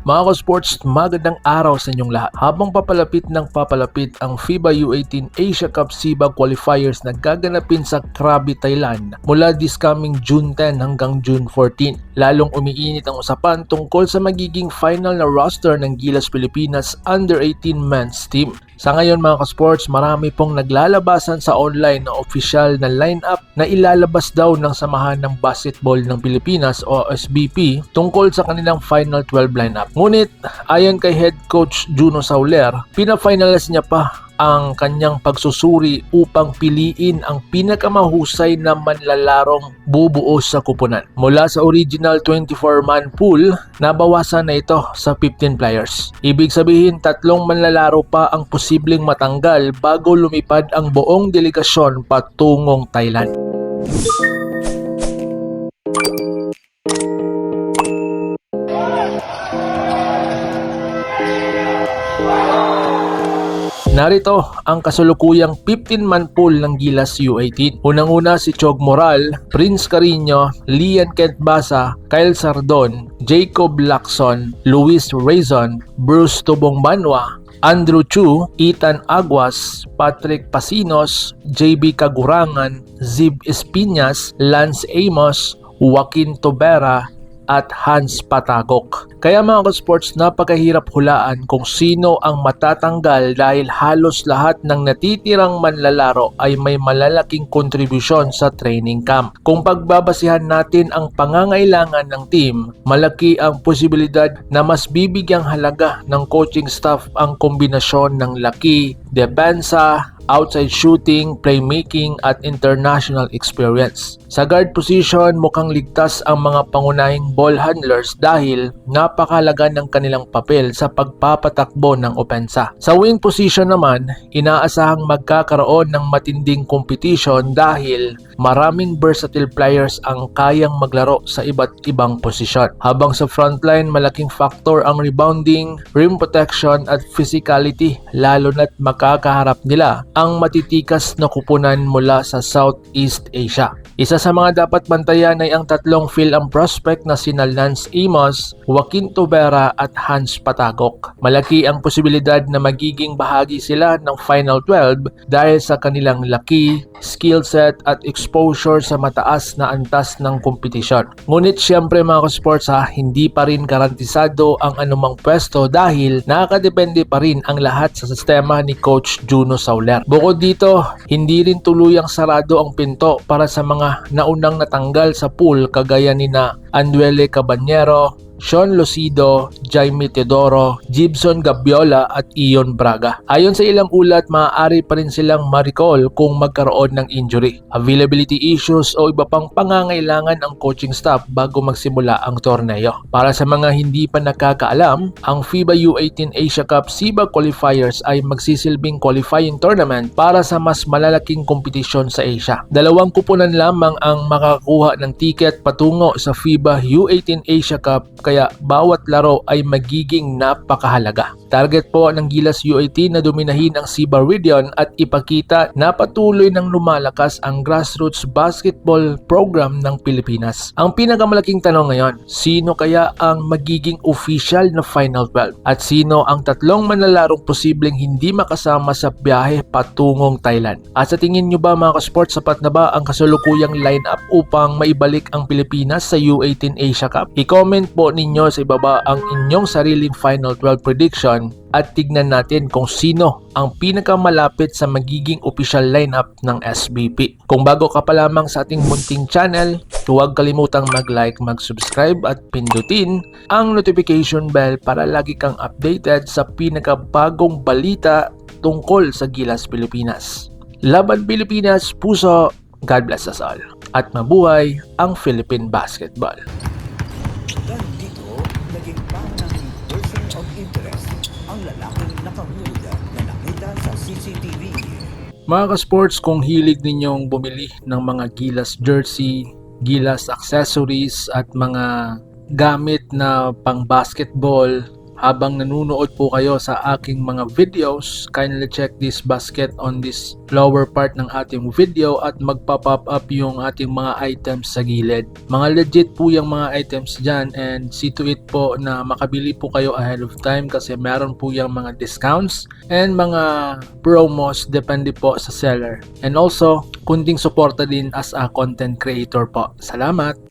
Mga ka-sports, magandang araw sa inyong lahat. Habang papalapit ang FIBA U18 Asia Cup SIBA qualifiers na gaganapin sa Krabi, Thailand mula this coming June 10 hanggang June 14. Lalong umiinit ang usapan tungkol sa magiging final na roster ng Gilas Pilipinas Under-18 men's team. Sa ngayon mga ka-sports, marami pong naglalabasan sa online na official na lineup na ilalabas daw ng Samahan ng Basketball ng Pilipinas o SBP tungkol sa kanilang Final 12 lineup. Ngunit ayon kay Head Coach Juno Sauler, pina-finalize niya pa ang kanyang pagsusuri upang piliin ang pinakamahusay na manlalarong bubuo sa kupunan. Mula sa original 24-man pool, nabawasan na ito sa 15 players. Ibig sabihin, 3 manlalaro pa ang posibleng matanggal bago lumipad ang buong delegasyon patungong Thailand. Narito ang kasalukuyang 15-man pool ng Gilas U18. Unang-una si Chog Moral, Prince Carino, Lian Kent Basa, Kyle Sardon, Jacob Lacson, Luis Razon, Bruce Tubong Banwa, Andrew Chu, Ethan Aguas, Patrick Pasinos, JB Kagurangan, Zib Espinas, Lance Amos, Joaquin Tobera, at Hans Patagok. Kaya mga ka-sports, napakahirap hulaan kung sino ang matatanggal dahil halos lahat ng natitirang manlalaro ay may malalaking kontribusyon sa training camp. Kung pagbabasihan natin ang pangangailangan ng team, malaki ang posibilidad na mas bibigyang halaga ng coaching staff ang kombinasyon ng laki, depensa, outside shooting, playmaking at international experience. Sa guard position, mukhang ligtas ang mga pangunahing ball handlers dahil napakalaga ng kanilang papel sa pagpapatakbo ng opensa. Sa wing position naman, inaasahang magkakaroon ng matinding competition dahil maraming versatile players ang kayang maglaro sa iba't ibang posisyon. Habang sa frontline, malaking factor ang rebounding, rim protection at physicality, lalo na't makakaharap nila ang matitikas na kupunan mula sa Southeast Asia. Isa sa mga dapat bantayan ay ang 3 Phil-Am prospect na sina Lance Amos, Joaquin Tobera at Hans Patagok. Malaki ang posibilidad na magiging bahagi sila ng Final 12 dahil sa kanilang laki, skill set at exposure sa mataas na antas ng kompetisyon. Ngunit syempre mga ka-sports hindi pa rin garantisado ang anumang pwesto dahil nakakadepende pa rin ang lahat sa sistema ni Coach Juno Sauler. Bukod dito, hindi rin tuluyang sarado ang pinto para sa mga naunang natanggal sa pool kagaya ni na Anduele Cabañero, Sean Lucido, Jaime Teodoro, Gibson Gabiola at Ion Braga. Ayon sa ilang ulat, maaari pa rin silang ma-recall kung magkaroon ng injury, availability issues o iba pang pangangailangan ang coaching staff bago magsimula ang torneo. Para sa mga hindi pa nakakaalam, ang FIBA U18 Asia Cup SIBA qualifiers ay magsisilbing qualifying tournament para sa mas malalaking kompetisyon sa Asia. 2 kupunan lamang ang makakakuha ng tiket patungo sa FIBA U18 Asia Cup, kaya bawat laro ay magiging napakahalaga. Target po ng Gilas U18 na dominahin ang SIBA region at ipakita na patuloy ng lumalakas ang grassroots basketball program ng Pilipinas. Ang pinakamalaking tanong ngayon, sino kaya ang magiging official na Final 12? At sino ang 3 manlalarong posibleng hindi makasama sa biyahe patungong Thailand? At sa tingin nyo ba mga ka-sports, sapat na ba ang kasalukuyang lineup upang maibalik ang Pilipinas sa U18 Asia Cup? I-comment po ninyo sa ibaba ang inyong sariling Final 12 prediction at tignan natin kung sino ang pinakamalapit sa magiging official lineup ng SBP. Kung bago ka pa lamang sa ating munting channel, huwag kalimutang mag-like, mag-subscribe at pindutin ang notification bell para lagi kang updated sa pinakabagong balita tungkol sa Gilas Pilipinas. Laban Pilipinas, puso, God bless us all. At mabuhay ang Philippine basketball. Naging pangunahing person of interest ang lalaking nakahuli na nakita sa CCTV. Mga ka-sports, kung hilig ninyong bumili ng mga Gilas jersey, Gilas accessories at mga gamit na pang basketball, habang nanonood po kayo sa aking mga videos, kindly check this basket on this lower part ng ating video at magpa-pop up yung ating mga items sa gilid. Mga legit po yung mga items dyan, and see to it po na makabili po kayo ahead of time kasi meron po yung mga discounts and mga promos depende po sa seller. And also, kunting suporta din as a content creator po. Salamat!